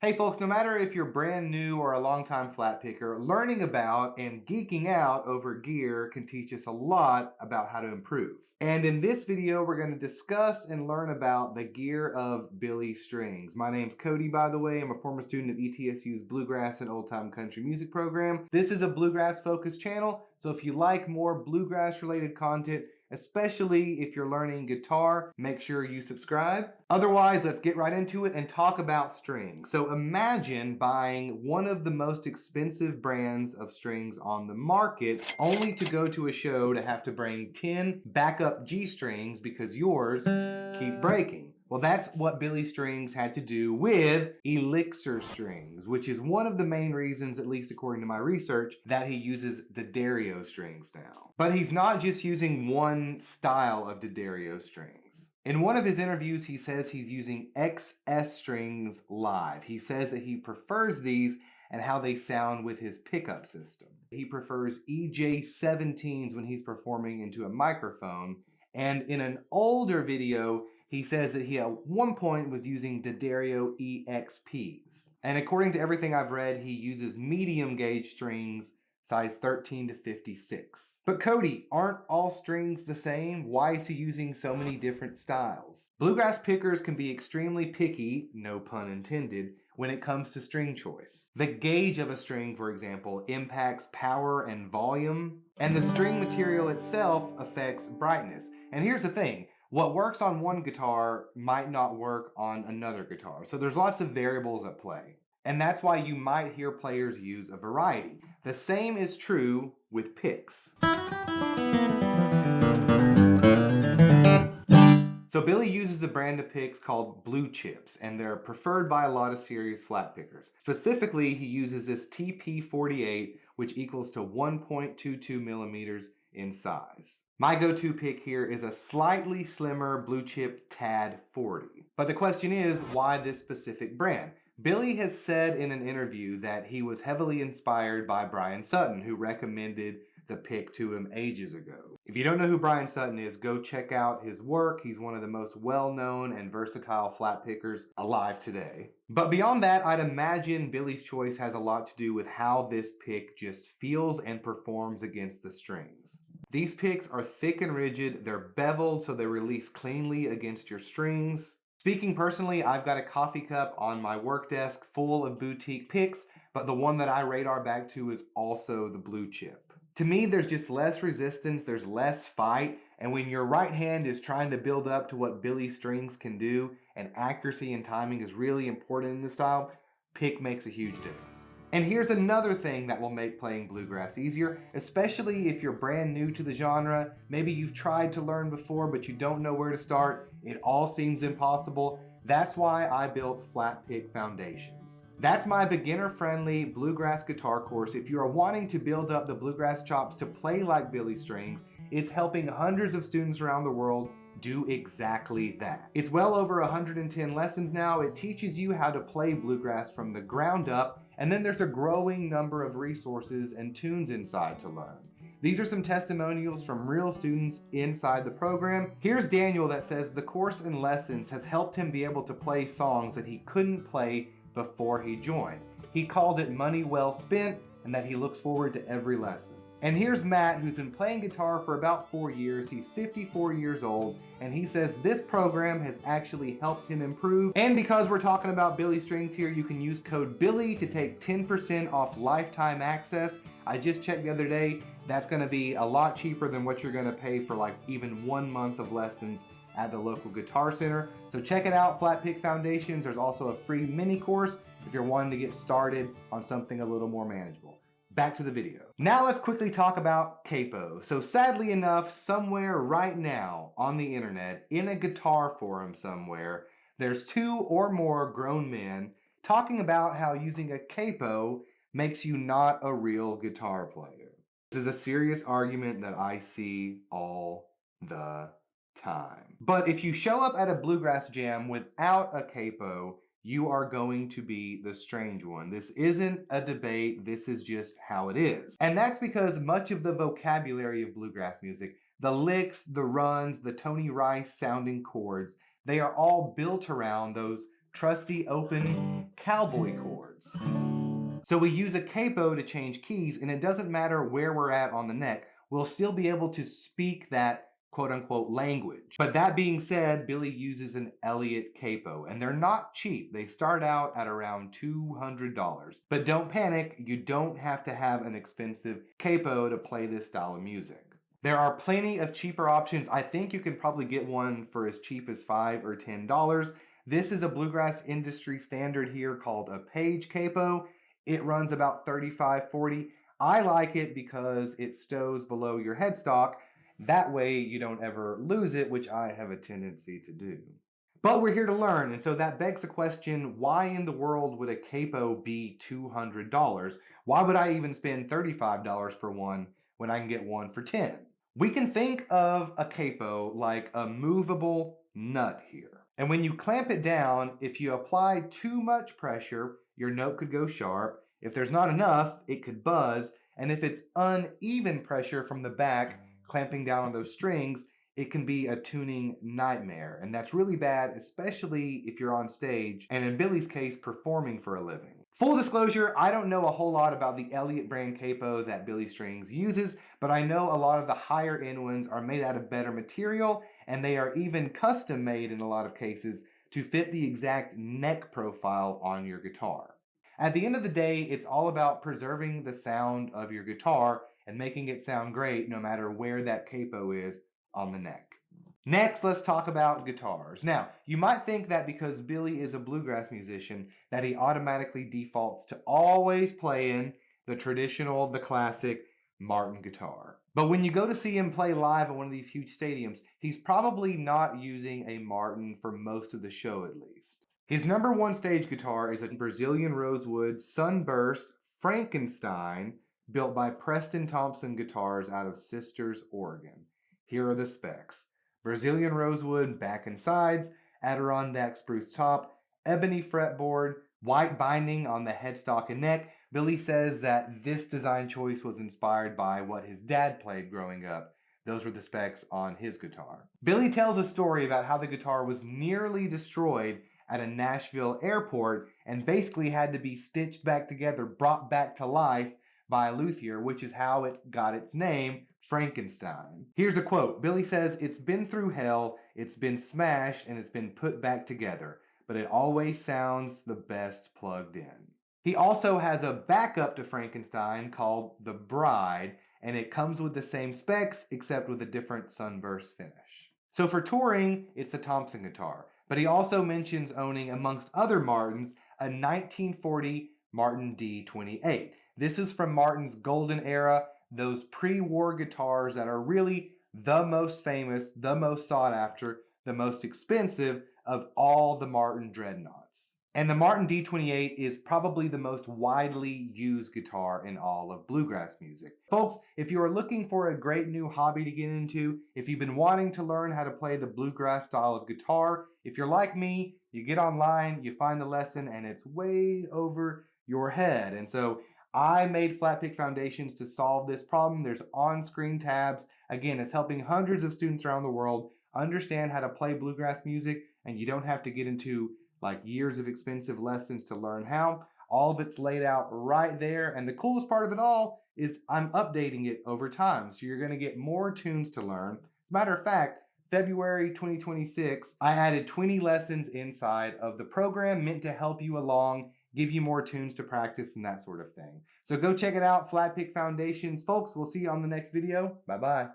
Hey folks, no matter if you're brand new or a longtime flat picker, learning about and geeking out over gear can teach us a lot about how to improve. And in this video, we're going to discuss and learn about the gear of Billy Strings. My name's Cody, by the way. I'm a former student of ETSU's Bluegrass and Old Time Country Music program. This is a bluegrass focused channel, so if you like more bluegrass related content, especially if you're learning guitar, make sure you subscribe. Otherwise, let's get right into it and talk about strings. So imagine buying one of the most expensive brands of strings on the market, only to go to a show to have to bring 10 backup G strings because yours keep breaking. Well, that's what Billy Strings had to do with Elixir strings, which is one of the main reasons, at least according to my research, that he uses D'Addario strings now. But he's not just using one style of D'Addario strings. In one of his interviews, he says he's using XS strings live. He says that he prefers these and how they sound with his pickup system. He prefers EJ17s when he's performing into a microphone. And in an older video, he says that he at one point was using D'Addario EXPs. And according to everything I've read, he uses medium gauge strings size 13 to 56. But Cody, aren't all strings the same? Why is he using so many different styles? Bluegrass pickers can be extremely picky, no pun intended, when it comes to string choice. The gauge of a string, for example, impacts power and volume, and the string material itself affects brightness. And here's the thing, what works on one guitar might not work on another guitar. So there's lots of variables at play. And that's why you might hear players use a variety. The same is true with picks. So Billy uses a brand of picks called Blue Chips, and they're preferred by a lot of serious flat pickers. Specifically, he uses this TP48, which equals to 1.22 millimeters in size. My go-to pick here is a slightly slimmer Blue Chip Tad 40. But the question is, why this specific brand? Billy has said in an interview that he was heavily inspired by Brian Sutton, who recommended the pick to him ages ago. If you don't know who Brian Sutton is, go check out his work. He's one of the most well-known and versatile flat pickers alive today. But beyond that, I'd imagine Billy's choice has a lot to do with how this pick just feels and performs against the strings. These picks are thick and rigid, they're beveled so they release cleanly against your strings. Speaking personally, I've got a coffee cup on my work desk full of boutique picks, but the one that I radar back to is also the Blue Chip. To me, there's just less resistance, there's less fight, and when your right hand is trying to build up to what Billy Strings can do, and accuracy and timing is really important in this style, pick makes a huge difference. And here's another thing that will make playing bluegrass easier, especially if you're brand new to the genre. Maybe you've tried to learn before, but you don't know where to start. It all seems impossible. That's why I built Flatpick Foundations. That's my beginner-friendly bluegrass guitar course. If you are wanting to build up the bluegrass chops to play like Billy Strings, it's helping hundreds of students around the world do exactly that. It's well over 110 lessons now. It teaches you how to play bluegrass from the ground up, and then there's a growing number of resources and tunes inside to learn. These are some testimonials from real students inside the program. Here's Daniel that says the course and lessons has helped him be able to play songs that he couldn't play before he joined. He called it money well spent and that he looks forward to every lesson. And here's Matt, who's been playing guitar for about 4 years. He's 54 years old, and he says this program has actually helped him improve. And because we're talking about Billy Strings here, you can use code BILLY to take 10% off lifetime access. I just checked the other day. That's gonna be a lot cheaper than what you're gonna pay for like even 1 month of lessons at the local guitar center. So check it out, Flatpick Foundations. There's also a free mini course if you're wanting to get started on something a little more manageable. Back to the video. Now let's quickly talk about capos. So sadly enough, somewhere right now on the internet, in a guitar forum somewhere, there's 2 or more grown men talking about how using a capo makes you not a real guitar player. This is a serious argument that I see all the time. But if you show up at a bluegrass jam without a capo, you are going to be the strange one. This isn't a debate, this is just how it is. And that's because much of the vocabulary of bluegrass music, the licks, the runs, the Tony Rice sounding chords, they are all built around those trusty open cowboy chords. So we use a capo to change keys, and it doesn't matter where we're at on the neck, we'll still be able to speak that quote unquote language. But that being said, Billy uses an Elliott capo, and they're not cheap. They start out at around $200. But don't panic, you don't have to have an expensive capo to play this style of music. There are plenty of cheaper options. I think you can probably get one for as cheap as $5 or $10. This is a bluegrass industry standard here called a page capo. It runs about $35-$40. I like it because it stows below your headstock. That way you don't ever lose it, which I have a tendency to do. But we're here to learn, and so that begs the question, why in the world would a capo be $200? Why would I even spend $35 for one when I can get one for $10? We can think of a capo like a movable nut here. And when you clamp it down, if you apply too much pressure, your note could go sharp. If there's not enough, it could buzz. And if it's uneven pressure from the back, clamping down on those strings, it can be a tuning nightmare. And that's really bad, especially if you're on stage, and in Billy's case, performing for a living. Full disclosure, I don't know a whole lot about the Elliott brand capo that Billy Strings uses, but I know a lot of the higher end ones are made out of better material, and they are even custom made in a lot of cases to fit the exact neck profile on your guitar. At the end of the day, it's all about preserving the sound of your guitar and making it sound great no matter where that capo is on the neck. Next, let's talk about guitars. Now, you might think that because Billy is a bluegrass musician, that he automatically defaults to always playing the traditional, the classic Martin guitar. But when you go to see him play live at one of these huge stadiums, he's probably not using a Martin for most of the show at least. His number one stage guitar is a Brazilian rosewood Sunburst Frankenstein built by Preston Thompson Guitars out of Sisters, Oregon. Here are the specs. Brazilian rosewood back and sides, Adirondack spruce top, ebony fretboard, white binding on the headstock and neck. Billy says that this design choice was inspired by what his dad played growing up. Those were the specs on his guitar. Billy tells a story about how the guitar was nearly destroyed at a Nashville airport and basically had to be stitched back together, brought back to life by a luthier, which is how it got its name, Frankenstein. Here's a quote. Billy says, "It's been through hell, it's been smashed, and it's been put back together, but it always sounds the best plugged in." He also has a backup to Frankenstein called the Bride, and it comes with the same specs except with a different sunburst finish. So for touring, it's a Thompson guitar, but he also mentions owning, amongst other Martins, a 1940 Martin D28. This is from Martin's golden era, those pre-war guitars that are really the most famous, the most sought after, the most expensive of all the Martin dreadnoughts. And the Martin D28 is probably the most widely used guitar in all of bluegrass music. Folks, if you are looking for a great new hobby to get into, if you've been wanting to learn how to play the bluegrass style of guitar, if you're like me, you get online, you find the lesson, and it's way over your head. And so I made Flatpick Foundations to solve this problem. There's on-screen tabs. Again, it's helping hundreds of students around the world understand how to play bluegrass music, and you don't have to get into like years of expensive lessons to learn how. All of it's laid out right there, and the coolest part of it all is I'm updating it over time, so you're going to get more tunes to learn. As a matter of fact, February 2026, I added 20 lessons inside of the program meant to help you along, give you more tunes to practice and that sort of thing. So go check it out, Flatpick Foundations. Folks, we'll see you on the next video. Bye-bye.